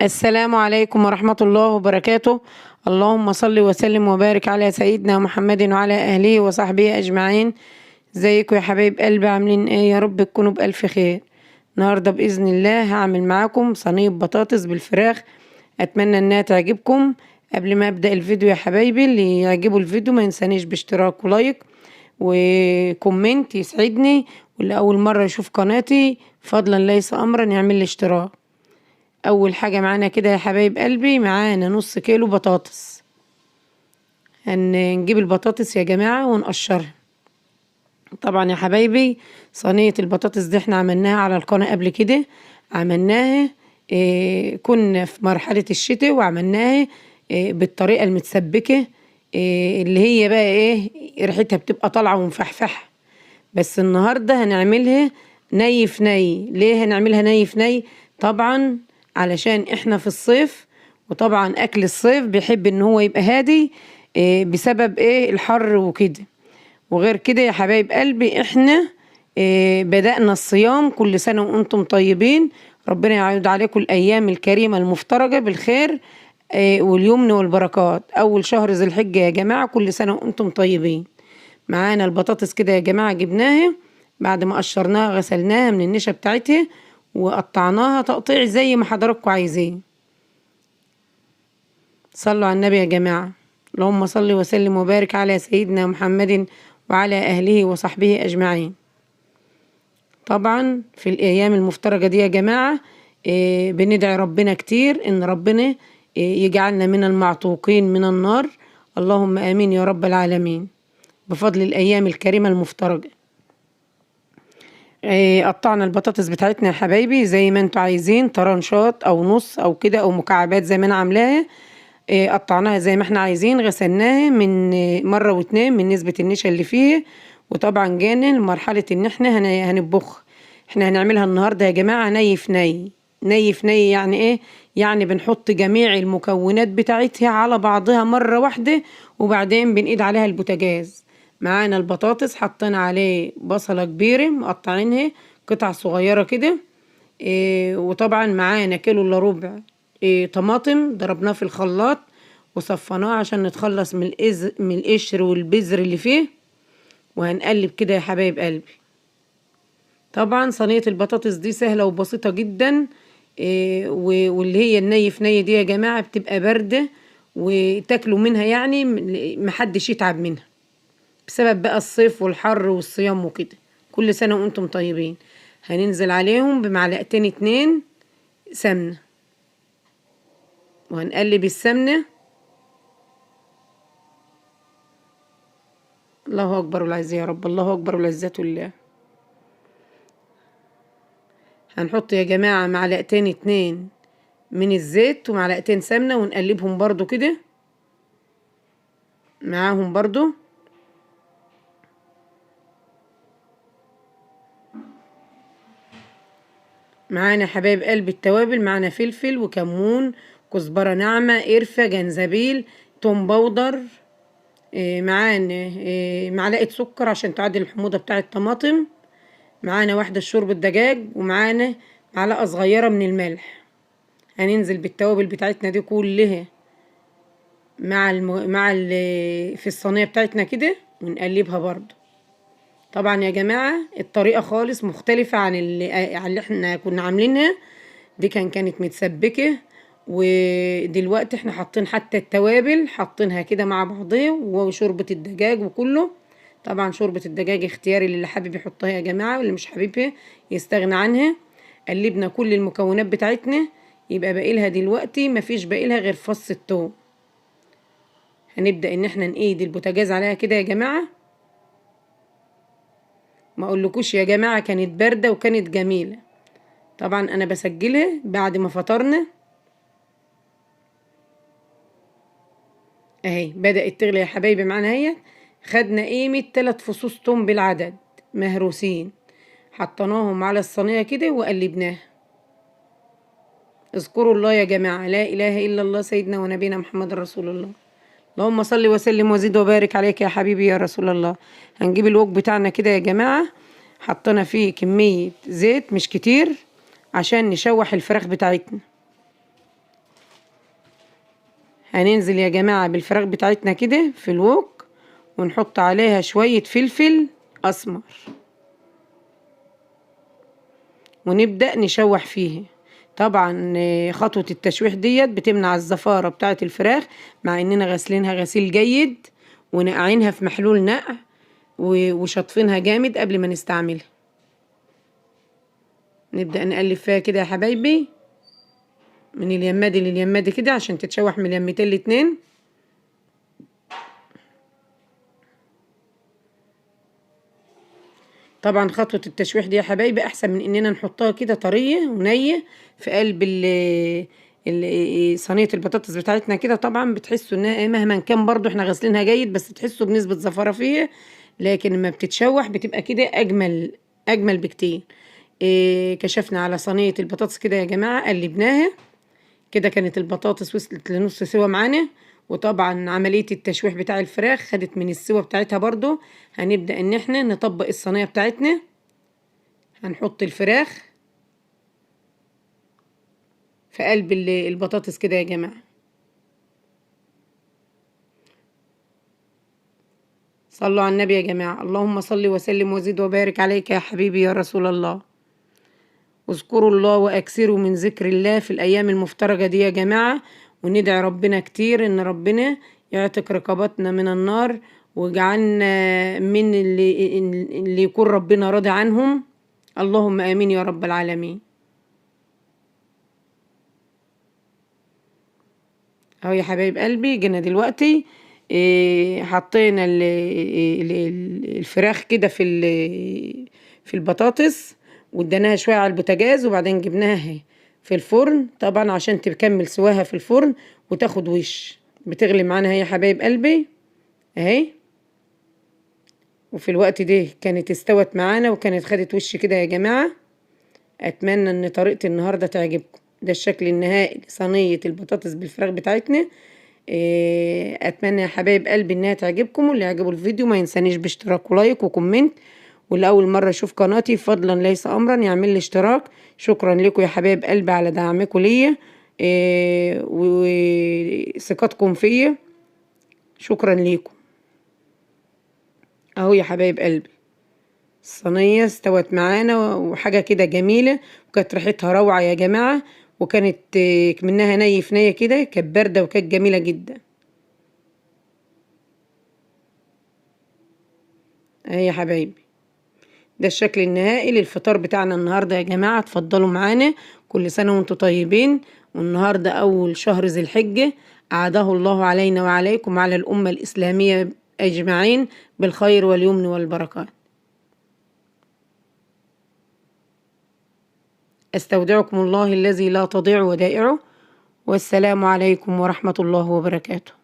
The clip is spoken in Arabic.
السلام عليكم ورحمة الله وبركاته. اللهم صل وسلم وبارك على سيدنا محمد وعلى أهله وصحبه أجمعين. ازيكم يا حبايب قلبي؟ عاملين ايه؟ يا رب تكونوا بألف خير. النهاردة بإذن الله هعمل معاكم صينية بطاطس بالفراخ، أتمنى انها تعجبكم. قبل ما أبدأ الفيديو يا حبايبي، اللي يعجبوا الفيديو ما ينسانيش باشتراك ولايك وكومنت يسعدني، واللي أول مرة يشوف قناتي فضلا ليس أمرا يعمل لي اشتراك. اول حاجة معانا كده يا حبايب قلبي، معانا نص كيلو بطاطس. هنجيب البطاطس يا جماعة ونقشرها. طبعا يا حبايبي صينية البطاطس دي احنا عملناها على القناة قبل كده، عملناها كنا في مرحلة الشتاء، وعملناها بالطريقة المتسبكة، اللي هي بقى ايه، ريحتها بتبقى طالعة ومفحفحة. بس النهاردة هنعملها ني في ني. ليه هنعملها ني في ني؟ طبعا علشان احنا في الصيف، وطبعا اكل الصيف بيحب ان هو يبقى هادي بسبب ايه، الحر وكده. وغير كده يا حبايب قلبي، احنا بدأنا الصيام، كل سنة وانتم طيبين. ربنا يعود عليكم الايام الكريمة المفترجة بالخير واليمن والبركات. اول شهر ذي الحجة يا جماعة، كل سنة وانتم طيبين. معانا البطاطس كده يا جماعة، جبناها بعد ما قشرناها غسلناها من النشا بتاعتها، وقطعناها تقطيع زي ما حضراتكم عايزين. صلوا على النبي يا جماعة. اللهم صل وسلم وبارك على سيدنا محمد وعلى أهله وصحبه أجمعين. طبعا في الأيام المفترجة دي يا جماعة بندعي ربنا كتير إن ربنا يجعلنا من المعتوقين من النار. اللهم آمين يا رب العالمين، بفضل الأيام الكريمة المفترجة. قطعنا البطاطس بتاعتنا يا حبايبي زي ما انتوا عايزين، طرنشات او نص او كده او مكعبات زي ما انا عاملاها. قطعناها زي ما احنا عايزين، غسلناها من مرة واتنين من نسبة النشا اللي فيه. وطبعا جانا لمرحلة ان احنا هنطبخ. احنا هنعملها النهاردة يا جماعة ني في ني. ني في ني يعني ايه؟ يعني بنحط جميع المكونات بتاعتها على بعضها مرة واحدة، وبعدين بنقيد عليها البوتاجاز. معانا البطاطس، حطينا عليه بصلة كبيرة مقطعينها قطع صغيرة كده. وطبعا معانا كيلو الا ربع طماطم ضربناه في الخلاط وصفناه عشان نتخلص من القشر والبذر اللي فيه. وهنقلب كده يا حبايب قلبي. طبعا صينية البطاطس دي سهلة وبسيطة جدا. واللي هي الني في ني دي يا جماعة بتبقى باردة وتاكلوا منها، يعني محدش يتعب منها بسبب بقى الصيف والحر والصيام وكده. كل سنة وانتم طيبين. هننزل عليهم بمعلقتين اتنين سمنة، وهنقلب السمنة. الله أكبر والعزة يا رب، الله أكبر والعزة لله. هنحط يا جماعة معلقتين اتنين من الزيت ومعلقتين سمنة، ونقلبهم برضو كده معاهم برضو. معانا حبايب قلب التوابل، معانا فلفل وكمون، كزبرة ناعمة، قرفة، جنزبيل، توم باودر. معانا معلقة سكر عشان تعدل الحموضة بتاع الطماطم. معانا واحدة شوربة دجاج، ومعانا معلقة صغيرة من الملح. هننزل بالتوابل بتاعتنا دي كلها في الصينية بتاعتنا كده، ونقلبها برضو. طبعا يا جماعة الطريقة خالص مختلفة عن اللي احنا كنا عاملينها. دي كانت متسبكة، ودلوقتي احنا حاطين حتى التوابل حاطينها كده مع بعضها، وشوربة الدجاج وكله. طبعا شوربة الدجاج اختياري، اللي حابب يحطها يا جماعة، واللي مش حاببها يستغنى عنها. قلبنا كل المكونات بتاعتنا، يبقى باقيلها دلوقتي مفيش باقيلها غير فص الثوم. هنبدأ ان احنا نقيد البوتاجاز عليها كده يا جماعة. ما اقولكوش يا جماعة كانت باردة وكانت جميلة. طبعا انا بسجلها بعد ما فطرنا. اهي بدأت تغلي يا حبايبي معانا. هي خدنا قيمة 3 فصوص توم بالعدد مهروسين، حطيناهم على الصينية كده وقلبناها. اذكروا الله يا جماعة، لا اله الا الله سيدنا ونبينا محمد رسول الله. اللهم صل وسلم وزد وبارك عليك يا حبيبي يا رسول الله. هنجيب الوك بتاعنا كده يا جماعة، حطينا فيه كمية زيت مش كتير عشان نشوح الفراخ بتاعتنا. هننزل يا جماعة بالفراخ بتاعتنا كده في الوك، ونحط عليها شوية فلفل اسمر، ونبدأ نشوح فيه. طبعا خطوة التشويح ديت بتمنع الزفارة بتاعة الفراخ، مع اننا غسلينها غسيل جيد ونقعينها في محلول نقع وشطفينها جامد قبل ما نستعملها. نبدأ نقلب فيها كده يا حبايبي من اليمادي لليمادي كده عشان تتشوح من اليمتين الاتنين. طبعا خطوة التشويح دي يا حبايبي احسن من اننا نحطها كده طرية ونية في قلب صينية البطاطس بتاعتنا كده. طبعا بتحسوا انها مهما كان برضو احنا غسلينها جيد بس تحسوا بنسبة زفارة فيها، لكن لما بتتشوح بتبقى كده اجمل بكتير. كشفنا على صينية البطاطس كده يا جماعة، قلبناها كده، كانت البطاطس وصلت لنص سوا معانا. وطبعا عملية التشويح بتاع الفراخ خدت من السوا بتاعتها برضو. هنبدأ ان احنا نطبق الصينية بتاعتنا. هنحط الفراخ في قلب البطاطس كده يا جماعة. صلوا على النبي يا جماعة. اللهم صل وسلم وزد وبارك عليك يا حبيبي يا رسول الله. واذكروا الله واكثروا من ذكر الله في الايام المفترجة دي يا جماعة، وندعي ربنا كتير ان ربنا يعتق رقبتنا من النار، وجعلنا من اللي يكون ربنا راضي عنهم. اللهم امين يا رب العالمين. اهو يا حبايب قلبي جينا دلوقتي حطينا الفراخ كده في البطاطس، واديناها شويه على البوتاجاز، وبعدين جبناها في الفرن طبعا عشان تكمل سواها في الفرن وتاخد وش. بتغلي معانا يا حبايب قلبي اهي. وفي الوقت ده كانت استوت معانا وكانت خدت وش كده يا جماعه. اتمنى ان طريقتي النهارده تعجبكم. ده الشكل النهائي لصينيه البطاطس بالفراخ بتاعتنا. اتمنى يا حبايب قلبي انها تعجبكم، واللي يعجبه الفيديو ما ينسانيش باشتراك ولايك وكومنت، واللي اول مره يشوف قناتي فضلا ليس امرا يعمل لي اشتراك. شكرا لكم يا حبايب قلبي على دعمكم ليا وثقتكم فيا. شكرا ليكم. اهو يا حبايب قلبي الصينيه استوت معانا وحاجه كده جميله، وكانت ريحتها روعه يا جماعه، وكانت منها ني في نيه كده، كانت بارده وكانت جميله جدا. اهي يا حبايبي ده الشكل النهائي للفطار بتاعنا النهارده يا جماعه. اتفضلوا معانا، كل سنه وانتم طيبين. والنهارده اول شهر ذي الحجه، اعاده الله علينا وعليكم وعلى الامه الاسلاميه اجمعين بالخير واليمن والبركات. استودعكم الله الذي لا تضيع ودائعه، والسلام عليكم ورحمه الله وبركاته.